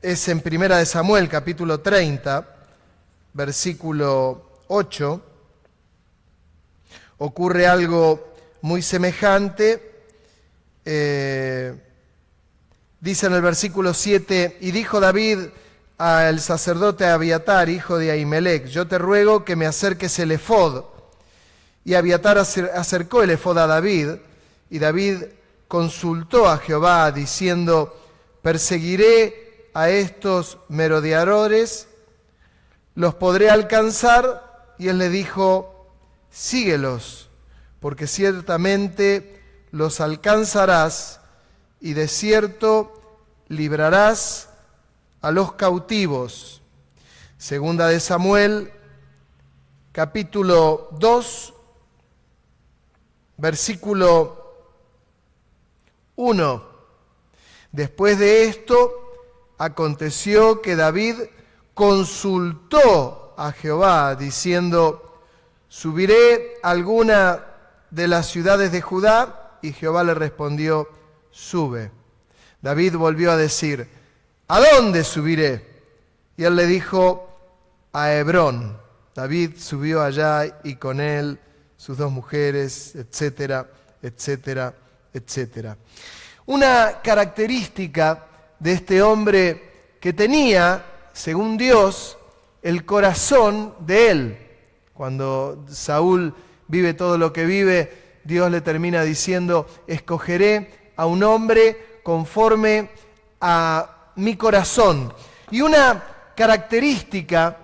es en Primera de Samuel, capítulo 30, versículo 8. Ocurre algo muy semejante. Dice en el versículo 7, y dijo David al sacerdote Abiatar, hijo de Ahimelech, yo te ruego que me acerques el efod. Y Abiatar acercó el efod a David, y David consultó a Jehová, diciendo, perseguiré a estos merodeadores, los podré alcanzar. Y él le dijo, síguelos, porque ciertamente los alcanzarás, y de cierto librarás a los cautivos. Segunda de Samuel, capítulo 2, versículo 1. Después de esto, aconteció que David consultó a Jehová, diciendo, ¿subiré a alguna de las ciudades de Judá? Y Jehová le respondió, sube. David volvió a decir, ¿a dónde subiré? Y él le dijo, a Hebrón. David subió allá y con él sus dos mujeres, etcétera, etcétera, etcétera. Una característica de este hombre que tenía, según Dios, el corazón de él. Cuando Saúl vive todo lo que vive, Dios le termina diciendo, escogeré a un hombre conforme a mi corazón. Y una característica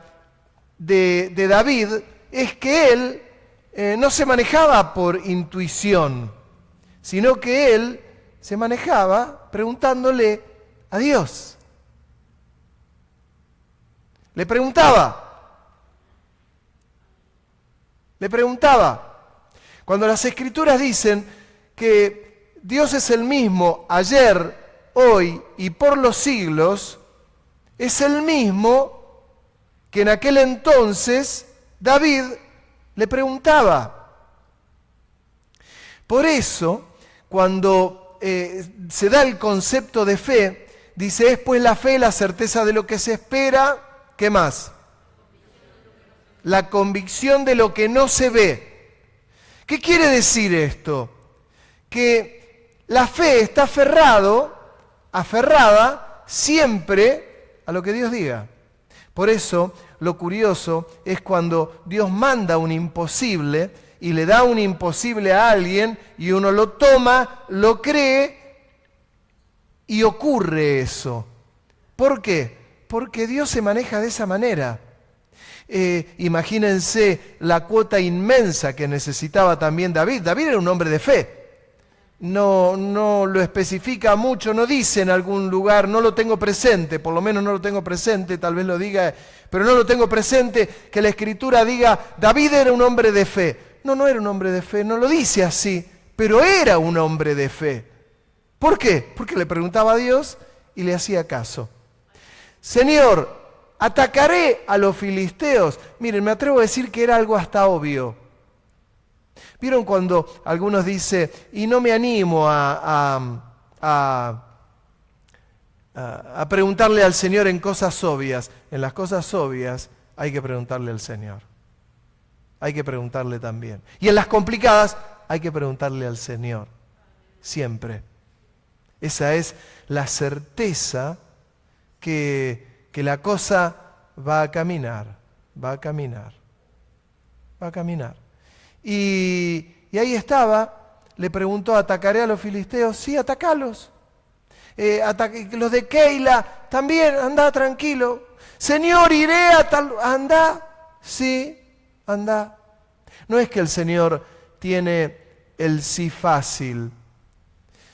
de David es que él no se manejaba por intuición, sino que él se manejaba preguntándole a Dios. Le preguntaba. Cuando las Escrituras dicen que Dios es el mismo ayer, hoy y por los siglos, es el mismo que en aquel entonces David le preguntaba. Por eso, cuando se da el concepto de fe, dice, es pues la fe la certeza de lo que se espera, ¿qué más? La convicción de lo que no se ve. ¿Qué quiere decir esto? Que la fe está aferrada siempre a lo que Dios diga. Por eso, lo curioso es cuando Dios manda un imposible y le da un imposible a alguien y uno lo toma, lo cree y ocurre eso. ¿Por qué? Porque Dios se maneja de esa manera. Imagínense la cuota inmensa que necesitaba también David. David era un hombre de fe. No lo especifica mucho, no dice en algún lugar, no lo tengo presente, por lo menos no lo tengo presente, tal vez lo diga, pero no lo tengo presente, que la Escritura diga, David era un hombre de fe. No era un hombre de fe, no lo dice así, pero era un hombre de fe. ¿Por qué? Porque le preguntaba a Dios y le hacía caso. Señor, atacaré a los filisteos. Miren, me atrevo a decir que era algo hasta obvio. ¿Vieron cuando algunos dicen, y no me animo a preguntarle al Señor en cosas obvias? En las cosas obvias hay que preguntarle al Señor. Hay que preguntarle también. Y en las complicadas hay que preguntarle al Señor. Siempre. Esa es la certeza que la cosa va a caminar. Y ahí estaba, le preguntó, ¿atacaré a los filisteos? Sí, atacalos. Los de Keila, también, anda tranquilo. Señor, iré a tal... Anda, sí, anda. No es que el Señor tiene el sí fácil,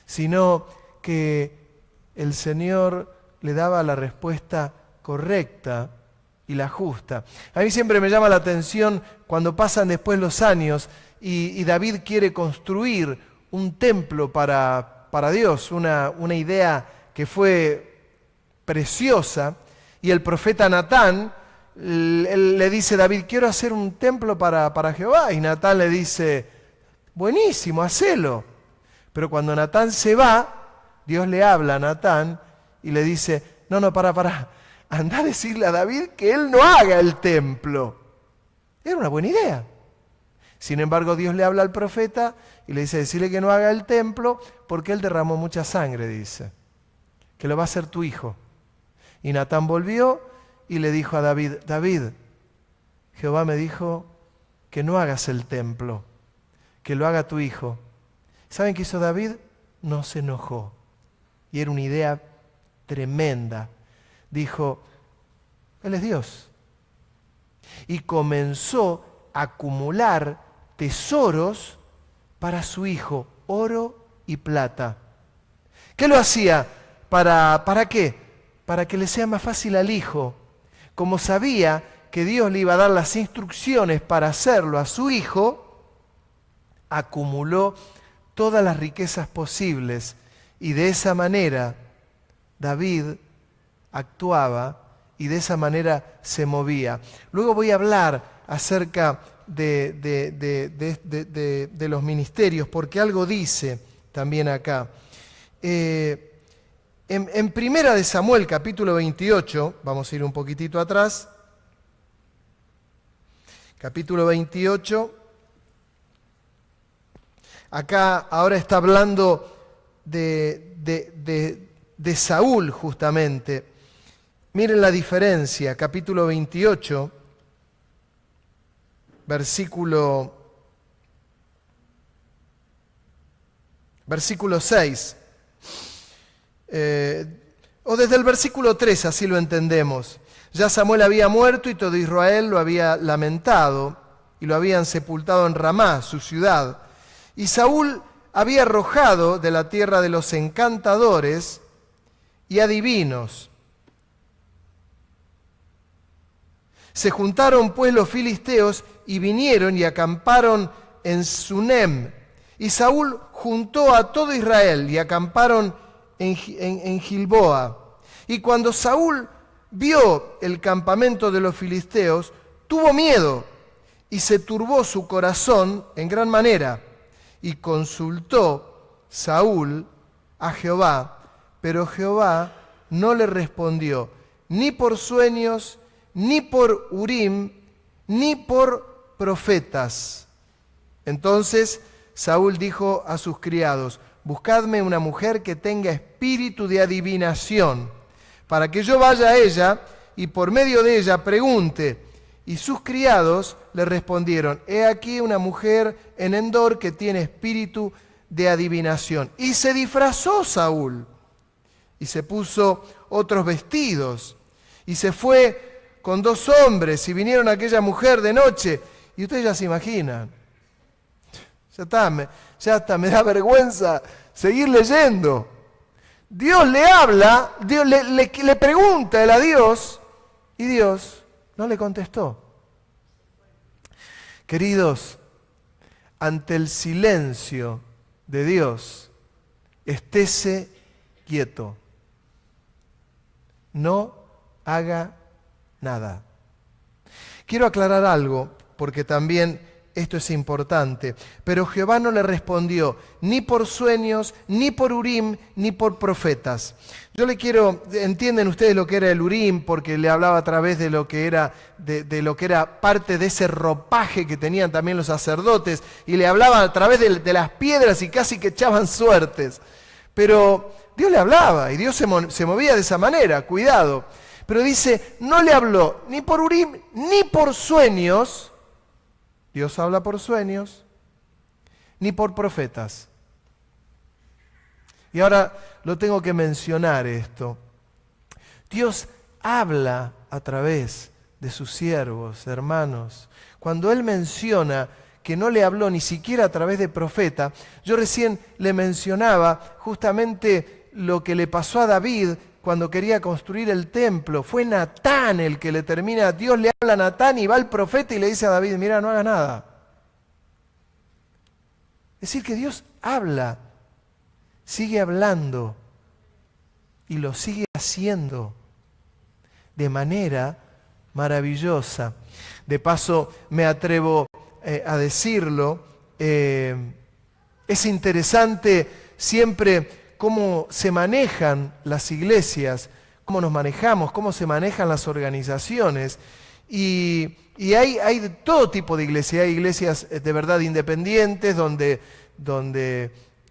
sino que el Señor le daba la respuesta correcta y la justa. A mí siempre me llama la atención cuando pasan después los años y David quiere construir un templo para Dios, una idea que fue preciosa, y el profeta Natán le dice a David, quiero hacer un templo para Jehová, y Natán le dice, buenísimo, hacelo. Pero cuando Natán se va, Dios le habla a Natán y le dice, no, pará. Andá a decirle a David que él no haga el templo. Era una buena idea. Sin embargo, Dios le habla al profeta y le dice, decirle que no haga el templo porque él derramó mucha sangre, dice, que lo va a hacer tu hijo. Y Natán volvió y le dijo a David, David, Jehová me dijo que no hagas el templo, que lo haga tu hijo. ¿Saben qué hizo David? No se enojó. Y era una idea tremenda. Dijo, Él es Dios. Y comenzó a acumular tesoros para su hijo, oro y plata. ¿Qué lo hacía? ¿Para qué? Para que le sea más fácil al hijo. Como sabía que Dios le iba a dar las instrucciones para hacerlo a su hijo, acumuló todas las riquezas posibles y de esa manera David actuaba y de esa manera se movía. Luego voy a hablar acerca de los ministerios, porque algo dice también acá. En Primera de Samuel, capítulo 28, vamos a ir un poquitito atrás, capítulo 28, acá ahora está hablando de Saúl justamente. Miren la diferencia, capítulo 28, versículo 6. O desde el versículo 3, así lo entendemos. Ya Samuel había muerto y todo Israel lo había lamentado y lo habían sepultado en Ramá, su ciudad. Y Saúl había arrojado de la tierra de los encantadores y adivinos. Se juntaron pues los filisteos y vinieron y acamparon en Sunem. Y Saúl juntó a todo Israel y acamparon en Gilboa. Y cuando Saúl vio el campamento de los filisteos, tuvo miedo y se turbó su corazón en gran manera. Y consultó Saúl a Jehová, pero Jehová no le respondió, ni por sueños, ni por Urim, ni por profetas. Entonces Saúl dijo a sus criados, buscadme una mujer que tenga espíritu de adivinación, para que yo vaya a ella y por medio de ella pregunte. Y sus criados le respondieron, he aquí una mujer en Endor que tiene espíritu de adivinación. Y se disfrazó Saúl y se puso otros vestidos y se fue con 2 hombres y vinieron a aquella mujer de noche. Y ustedes ya se imaginan. Ya está, me da vergüenza seguir leyendo. Dios le habla, Dios le pregunta él a Dios y Dios no le contestó. Queridos, ante el silencio de Dios, estése quieto. No haga nada. Quiero aclarar algo, porque también esto es importante. Pero Jehová no le respondió ni por sueños, ni por Urim, ni por profetas. Yo le quiero, entienden ustedes lo que era el Urim, porque le hablaba a través de lo que era, de lo que era parte de ese ropaje que tenían también los sacerdotes, y le hablaba a través de las piedras y casi que echaban suertes. Pero Dios le hablaba y Dios se movía de esa manera, cuidado. Pero dice, no le habló ni por Urim, ni por sueños. Dios habla por sueños, ni por profetas. Y ahora lo tengo que mencionar esto. Dios habla a través de sus siervos, hermanos. Cuando Él menciona que no le habló ni siquiera a través de profeta, yo recién le mencionaba justamente lo que le pasó a David cuando quería construir el templo. Fue Natán el que le termina, Dios le habla a Natán y va el profeta y le dice a David, mira, no haga nada. Es decir, que Dios habla, sigue hablando y lo sigue haciendo de manera maravillosa. De paso, me atrevo a decirlo, es interesante siempre cómo se manejan las iglesias cómo nos manejamos, cómo se manejan las organizaciones. Y hay de todo tipo de iglesias. Hay iglesias de verdad independientes donde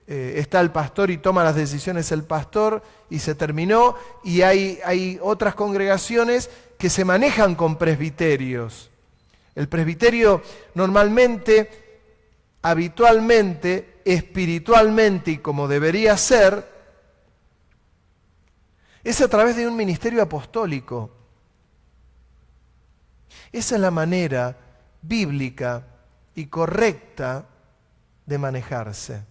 está el pastor y toma las decisiones el pastor y se terminó. Y hay otras congregaciones que se manejan con presbiterios. El presbiterio normalmente, habitualmente, espiritualmente y como debería ser, es a través de un ministerio apostólico. Esa es la manera bíblica y correcta de manejarse.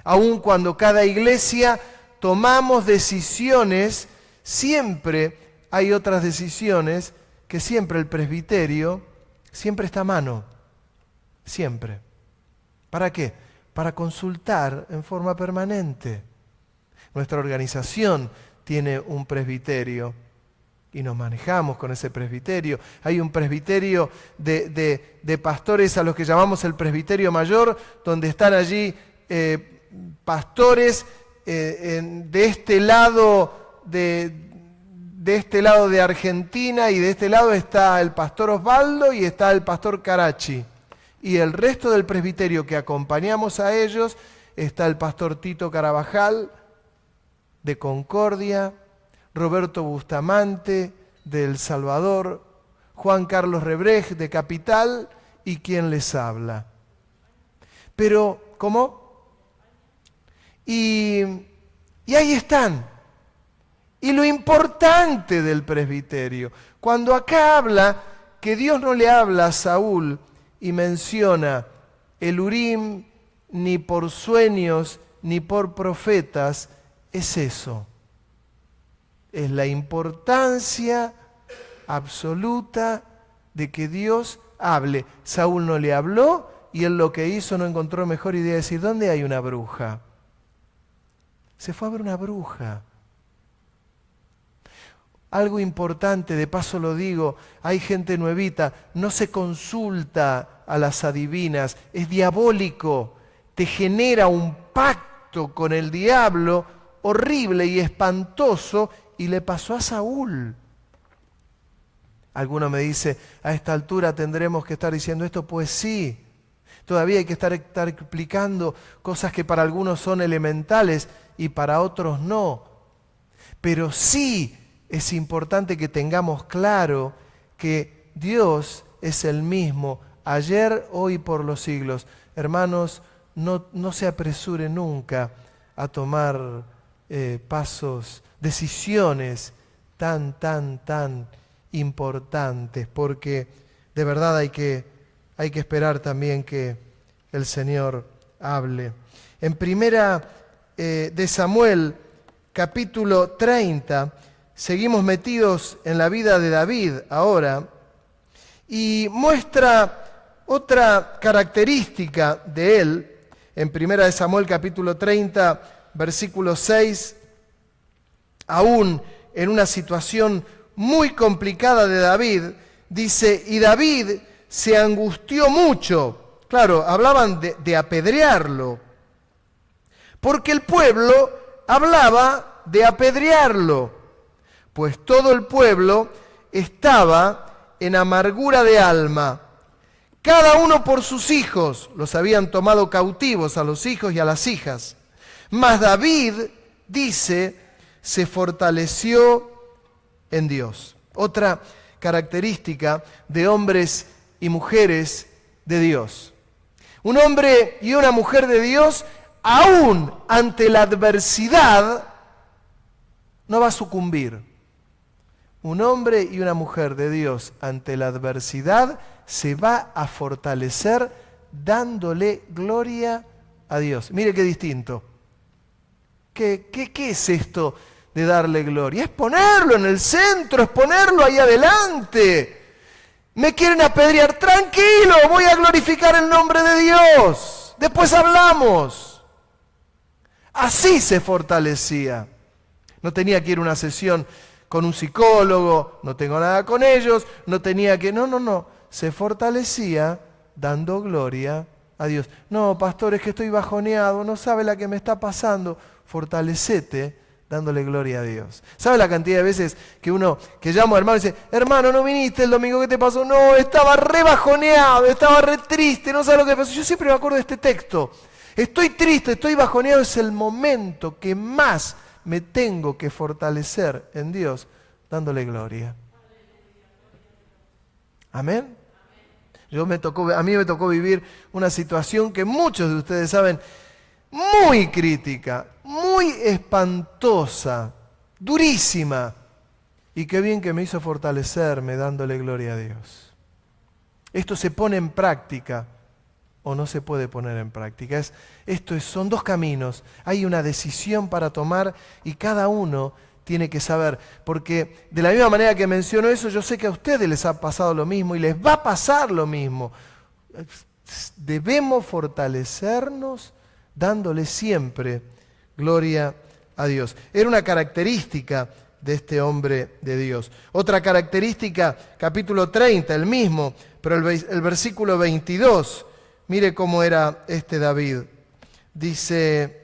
Aun cuando cada iglesia tomamos decisiones, siempre hay otras decisiones que siempre el presbiterio siempre está a mano. Siempre. ¿Para qué? Para consultar en forma permanente. Nuestra organización tiene un presbiterio y nos manejamos con ese presbiterio. Hay un presbiterio de pastores a los que llamamos el presbiterio mayor, donde están allí pastores de este lado de Argentina, y de este lado está el pastor Osvaldo y está el pastor Carachi. Y el resto del presbiterio que acompañamos a ellos está el pastor Tito Carabajal de Concordia, Roberto Bustamante de El Salvador, Juan Carlos Rebrej de Capital y quien les habla. Pero, ¿cómo? Y ahí están. Y lo importante del presbiterio, cuando acá habla que Dios no le habla a Saúl y menciona el Urim ni por sueños ni por profetas, es eso. Es la importancia absoluta de que Dios hable. Saúl no le habló y él lo que hizo no encontró mejor idea de decir, ¿dónde hay una bruja? Se fue a ver una bruja. Algo importante, de paso lo digo, hay gente nuevita, no se consulta a las adivinas, es diabólico, te genera un pacto con el diablo horrible y espantoso, y le pasó a Saúl. Alguno me dice, a esta altura tendremos que estar diciendo esto, pues sí, todavía hay que estar explicando cosas que para algunos son elementales y para otros no, pero sí es importante que tengamos claro que Dios es el mismo, ayer, hoy, por los siglos. Hermanos, no se apresure nunca a tomar decisiones tan importantes, porque de verdad hay que esperar también que el Señor hable. En primera de Samuel, capítulo 30, seguimos metidos en la vida de David ahora, y muestra otra característica de él. En primera de Samuel, capítulo 30, versículo 6, aún en una situación muy complicada de David, dice, y David se angustió mucho. Claro, hablaban de apedrearlo, porque el pueblo hablaba de apedrearlo, pues todo el pueblo estaba en amargura de alma, cada uno por sus hijos, los habían tomado cautivos a los hijos y a las hijas. Mas David, dice, se fortaleció en Dios. Otra característica de hombres y mujeres de Dios. Un hombre y una mujer de Dios, aún ante la adversidad, no va a sucumbir. Un hombre y una mujer de Dios ante la adversidad se va a fortalecer dándole gloria a Dios. Mire qué distinto. ¿Qué es esto de darle gloria? Es ponerlo en el centro, es ponerlo ahí adelante. Me quieren apedrear, tranquilo, voy a glorificar el nombre de Dios. Después hablamos. Así se fortalecía. No tenía que ir a una sesión con un psicólogo, no tengo nada con ellos, no tenía que... No. Se fortalecía dando gloria a Dios. No, pastor, es que estoy bajoneado, no sabe la que me está pasando. Fortalecete dándole gloria a Dios. ¿Sabe la cantidad de veces que uno que llama a hermano y dice, hermano, no viniste el domingo, ¿qué te pasó? No, estaba re bajoneado, estaba re triste, no sabes lo que pasó. Yo siempre me acuerdo de este texto. Estoy triste, estoy bajoneado, es el momento que más me tengo que fortalecer en Dios, dándole gloria. ¿Amén? A mí me tocó vivir una situación que muchos de ustedes saben, muy crítica, muy espantosa, durísima, y qué bien que me hizo fortalecerme dándole gloria a Dios. Esto se pone en práctica o no se puede poner en práctica. Son dos caminos, hay una decisión para tomar y cada uno tiene que saber, porque de la misma manera que menciono eso, yo sé que a ustedes les ha pasado lo mismo y les va a pasar lo mismo. Debemos fortalecernos dándole siempre gloria a Dios. Era una característica de este hombre de Dios. Otra característica, capítulo 30, el mismo, pero el versículo 22, mire cómo era este David. Dice,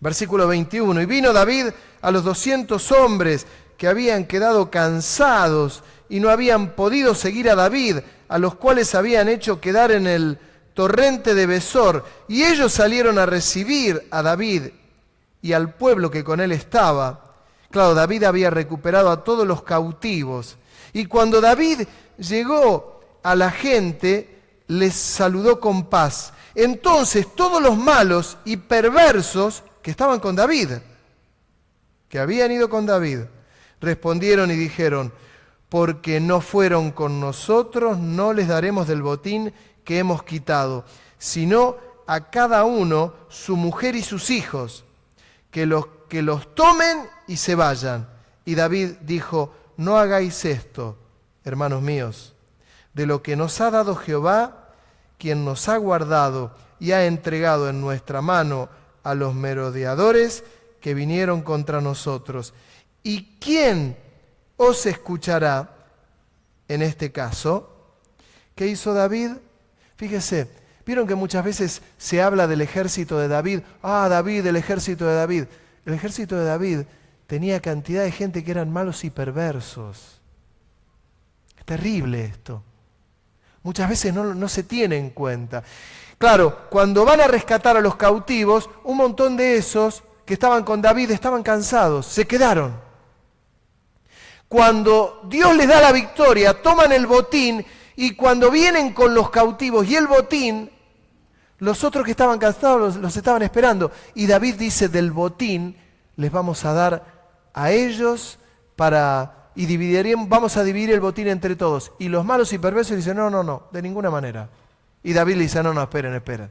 versículo 21, y vino David a los 200 hombres que habían quedado cansados y no habían podido seguir a David, a los cuales habían hecho quedar en el torrente de Besor, y ellos salieron a recibir a David y al pueblo que con él estaba. Claro, David había recuperado a todos los cautivos, y cuando David llegó a la gente, les saludó con paz. Entonces todos los malos y perversos que estaban con David, que habían ido con David, respondieron y dijeron, porque no fueron con nosotros, no les daremos del botín que hemos quitado, sino a cada uno su mujer y sus hijos, que los tomen y se vayan. Y David dijo, no hagáis esto, hermanos míos, de lo que nos ha dado Jehová, quien nos ha guardado y ha entregado en nuestra mano a los merodeadores que vinieron contra nosotros. ¿Y quién os escuchará en este caso? ¿Qué hizo David? Fíjese, vieron que muchas veces se habla del ejército de David. David, el ejército de David. El ejército de David tenía cantidad de gente que eran malos y perversos. Es terrible esto. Muchas veces no se tiene en cuenta. Claro, cuando van a rescatar a los cautivos, un montón de esos que estaban con David estaban cansados, se quedaron. Cuando Dios les da la victoria, toman el botín, y cuando vienen con los cautivos y el botín, los otros que estaban cansados los estaban esperando. Y David dice, del botín les vamos a dar a ellos vamos a dividir el botín entre todos. Y los malos y perversos dicen, no, de ninguna manera. Y David le dice, no, esperen.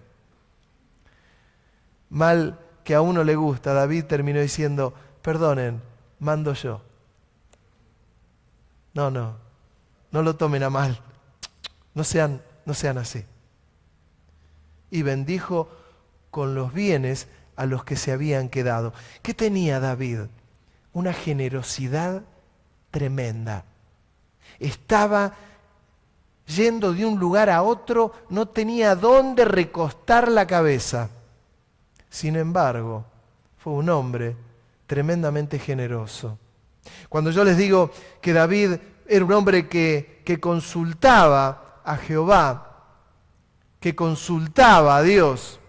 Mal que a uno le gusta, David terminó diciendo, perdonen, mando yo. No lo tomen a mal. No sean así. Y bendijo con los bienes a los que se habían quedado. ¿Qué tenía David? Una generosidad tremenda. Estaba yendo de un lugar a otro, no tenía dónde recostar la cabeza. Sin embargo, fue un hombre tremendamente generoso. Cuando yo les digo que David era un hombre que consultaba a Jehová, que consultaba a Dios,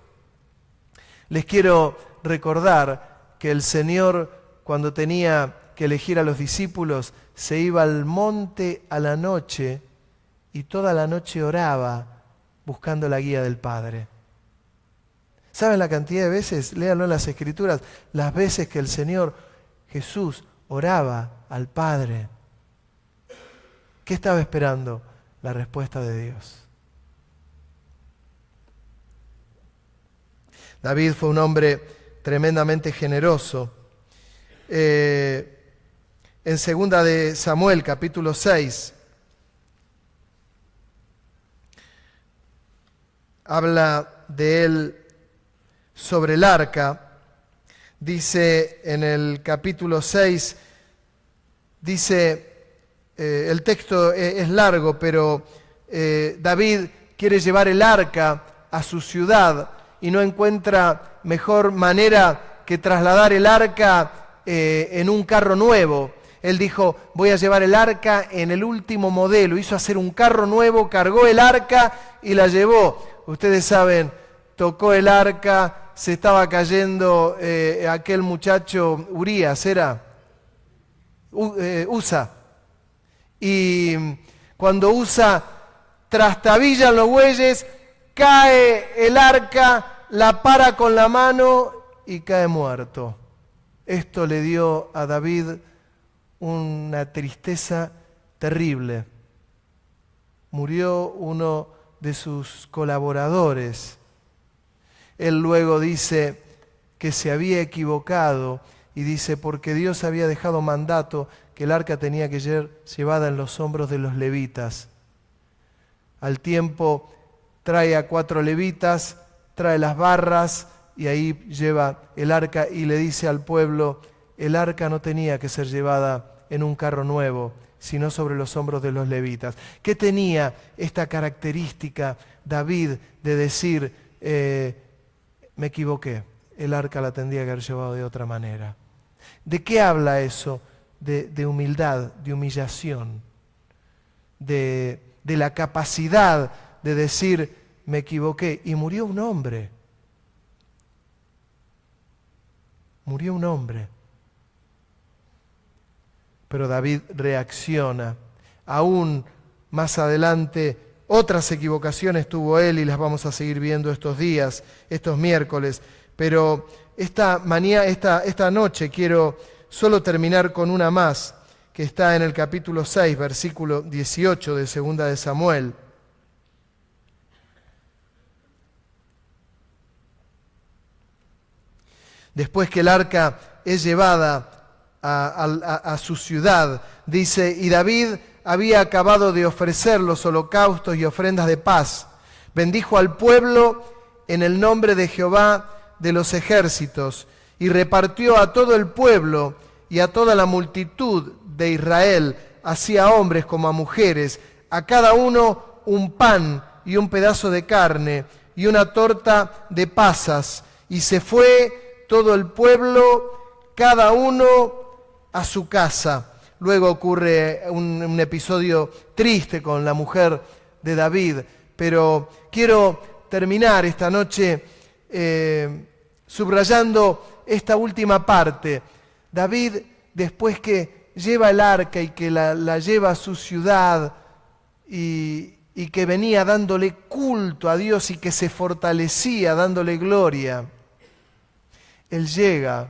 les quiero recordar que el Señor, cuando tenía que elegir a los discípulos, se iba al monte a la noche y toda la noche oraba buscando la guía del Padre. ¿Saben la cantidad de veces? Léanlo en las Escrituras, las veces que el Señor Jesús oraba al Padre. ¿Qué estaba esperando? La respuesta de Dios. David fue un hombre tremendamente generoso. En 2 de Samuel, capítulo 6, habla de él sobre el arca. Dice en el capítulo 6, el texto es largo, pero David quiere llevar el arca a su ciudad y no encuentra mejor manera que trasladar el arca en un carro nuevo. Él dijo, voy a llevar el arca en el último modelo. Hizo hacer un carro nuevo, cargó el arca y la llevó. Ustedes saben, tocó el arca, se estaba cayendo aquel muchacho, Urías, ¿era? Usa. Y cuando Usa trastabillan los bueyes, cae el arca, la para con la mano y cae muerto. Esto le dio a David una tristeza terrible. Murió uno de sus colaboradores. Él luego dice que se había equivocado y dice, porque Dios había dejado mandato que el arca tenía que ser llevada en los hombros de los levitas. Al tiempo trae a 4 levitas, trae las barras y ahí lleva el arca y le dice al pueblo, el arca no tenía que ser llevada en un carro nuevo, sino sobre los hombros de los levitas. ¿Qué tenía esta característica David de decir, me equivoqué, el arca la tendría que haber llevado de otra manera? ¿De qué habla eso? De humildad, de humillación, de la capacidad de decir, me equivoqué. Y murió un hombre. Murió un hombre. Pero David reacciona. Aún más adelante, otras equivocaciones tuvo él y las vamos a seguir viendo estos días, estos miércoles. Pero esta noche quiero solo terminar con una más, que está en el capítulo 6, versículo 18 de 2 de Samuel. Después que el arca es llevada a su ciudad, dice, y David había acabado de ofrecer los holocaustos y ofrendas de paz. Bendijo al pueblo en el nombre de Jehová de los ejércitos y repartió a todo el pueblo y a toda la multitud de Israel, así a hombres como a mujeres, a cada uno un pan y un pedazo de carne y una torta de pasas. Y se fue todo el pueblo, cada uno a su casa. Luego ocurre un episodio triste con la mujer de David, pero quiero terminar esta noche subrayando esta última parte. David, después que lleva el arca y que la lleva a su ciudad y que venía dándole culto a Dios y que se fortalecía dándole gloria, él llega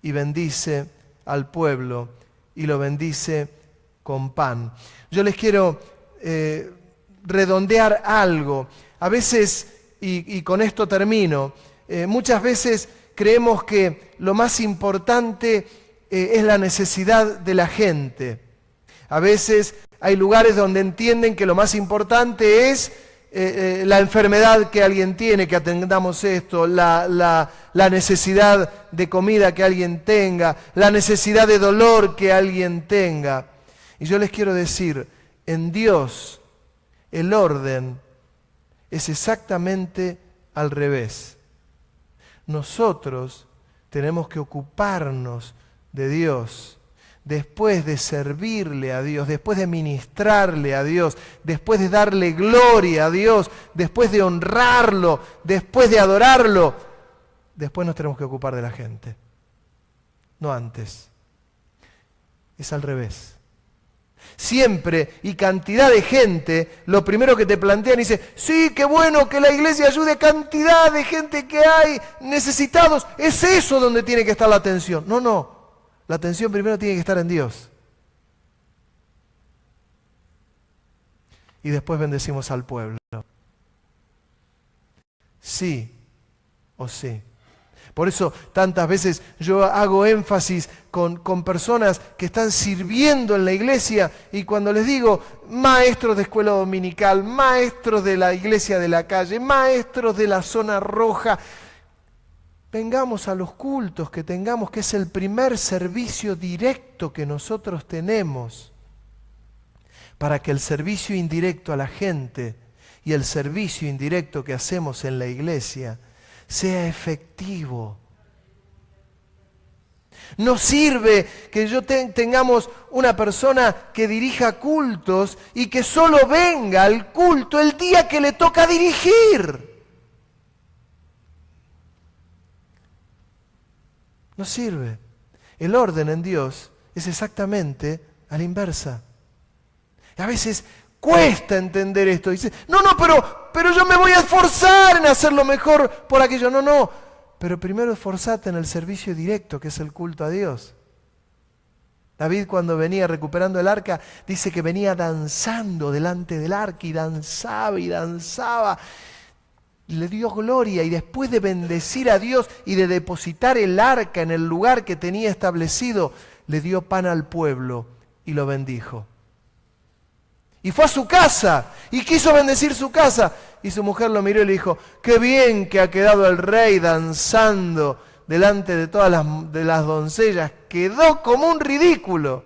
y bendice al pueblo y lo bendice con pan. Yo les quiero redondear algo. A veces, y con esto termino, muchas veces creemos que lo más importante es la necesidad de la gente. A veces hay lugares donde entienden que lo más importante es la enfermedad que alguien tiene, que atendamos esto, la necesidad de comida que alguien tenga, la necesidad de dolor que alguien tenga. Y yo les quiero decir, en Dios el orden es exactamente al revés. Nosotros tenemos que ocuparnos de Dios, después de servirle a Dios, después de ministrarle a Dios, después de darle gloria a Dios, después de honrarlo, después de adorarlo, después nos tenemos que ocupar de la gente, no antes. Es al revés. Siempre y cantidad de gente, lo primero que te plantean dice, sí, qué bueno que la iglesia ayude a cantidad de gente que hay, necesitados, es eso donde tiene que estar la atención. No. La atención primero tiene que estar en Dios. Y después bendecimos al pueblo. Sí o sí. Por eso tantas veces yo hago énfasis con personas que están sirviendo en la iglesia y cuando les digo maestros de escuela dominical, maestros de la iglesia de la calle, maestros de la zona roja, vengamos a los cultos que tengamos, que es el primer servicio directo que nosotros tenemos, para que el servicio indirecto a la gente y el servicio indirecto que hacemos en la iglesia sea efectivo. No sirve que tengamos una persona que dirija cultos y que solo venga al culto el día que le toca dirigir. No sirve. El orden en Dios es exactamente a la inversa. A veces cuesta entender esto. Dice, no, pero yo me voy a esforzar en hacerlo mejor por aquello. No, pero primero esforzate en el servicio directo, que es el culto a Dios. David, cuando venía recuperando el arca, dice que venía danzando delante del arca y danzaba. Le dio gloria, y después de bendecir a Dios y de depositar el arca en el lugar que tenía establecido, le dio pan al pueblo y lo bendijo. Y fue a su casa y quiso bendecir su casa. Y su mujer lo miró y le dijo, qué bien que ha quedado el rey danzando delante de todas las doncellas. Quedó como un ridículo.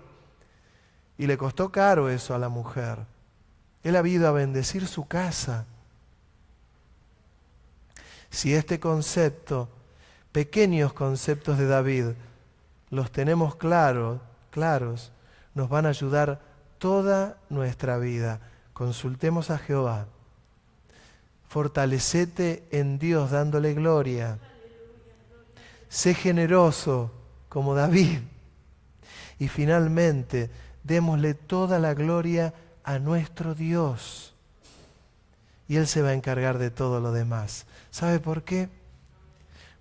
Y le costó caro eso a la mujer. Él había ido a bendecir su casa. Si este concepto, pequeños conceptos de David, los tenemos claros, nos van a ayudar toda nuestra vida. Consultemos a Jehová. Fortalecete en Dios dándole gloria. Sé generoso como David. Y finalmente, démosle toda la gloria a nuestro Dios. Y Él se va a encargar de todo lo demás. ¿Sabe por qué?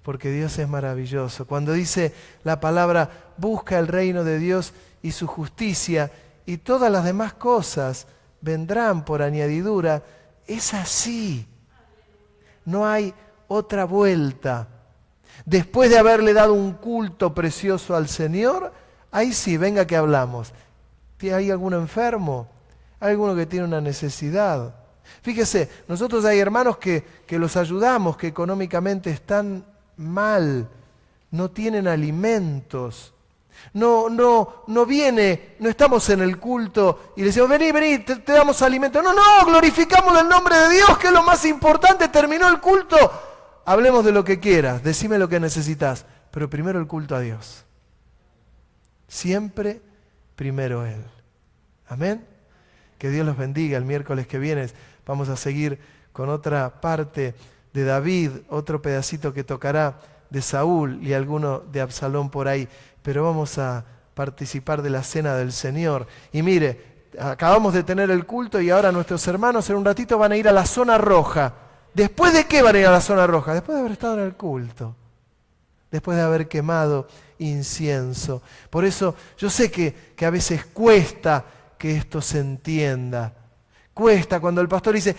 Porque Dios es maravilloso. Cuando dice la palabra, busca el reino de Dios y su justicia, y todas las demás cosas vendrán por añadidura, es así. No hay otra vuelta. Después de haberle dado un culto precioso al Señor, ahí sí, venga que hablamos. ¿Hay algún enfermo? ¿Hay alguno que tiene una necesidad? Fíjese, nosotros hay hermanos que los ayudamos, que económicamente están mal, no tienen alimentos. No estamos en el culto y le decimos, vení, te damos alimento. No, glorificamos el nombre de Dios, que es lo más importante. Terminó el culto, hablemos de lo que quieras, decime lo que necesitas, pero primero el culto a Dios. Siempre primero Él. Amén. Que Dios los bendiga. El miércoles que viene vamos a seguir con otra parte de David, otro pedacito que tocará de Saúl y alguno de Absalón por ahí. Pero vamos a participar de la cena del Señor. Y mire, acabamos de tener el culto y ahora nuestros hermanos en un ratito van a ir a la zona roja. ¿Después de qué van a ir a la zona roja? Después de haber estado en el culto. Después de haber quemado incienso. Por eso yo sé que a veces cuesta que esto se entienda. Cuesta cuando el pastor dice,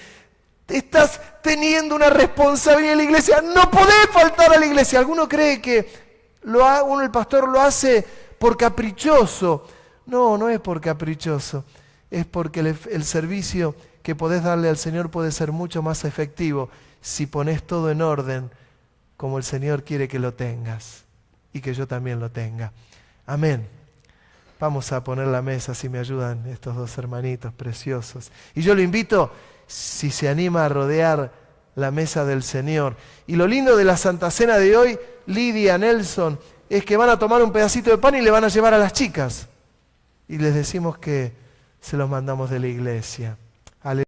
estás teniendo una responsabilidad en la iglesia, no podés faltar a la iglesia. Alguno cree que el pastor lo hace por caprichoso. No es por caprichoso. Es porque el servicio que podés darle al Señor puede ser mucho más efectivo si pones todo en orden como el Señor quiere que lo tengas y que yo también lo tenga. Amén. Vamos a poner la mesa, si me ayudan estos dos hermanitos preciosos. Y yo lo invito, si se anima a rodear la mesa del Señor. Y lo lindo de la Santa Cena de hoy, Lidia, Nelson, es que van a tomar un pedacito de pan y le van a llevar a las chicas. Y les decimos que se los mandamos de la iglesia. Aleluya.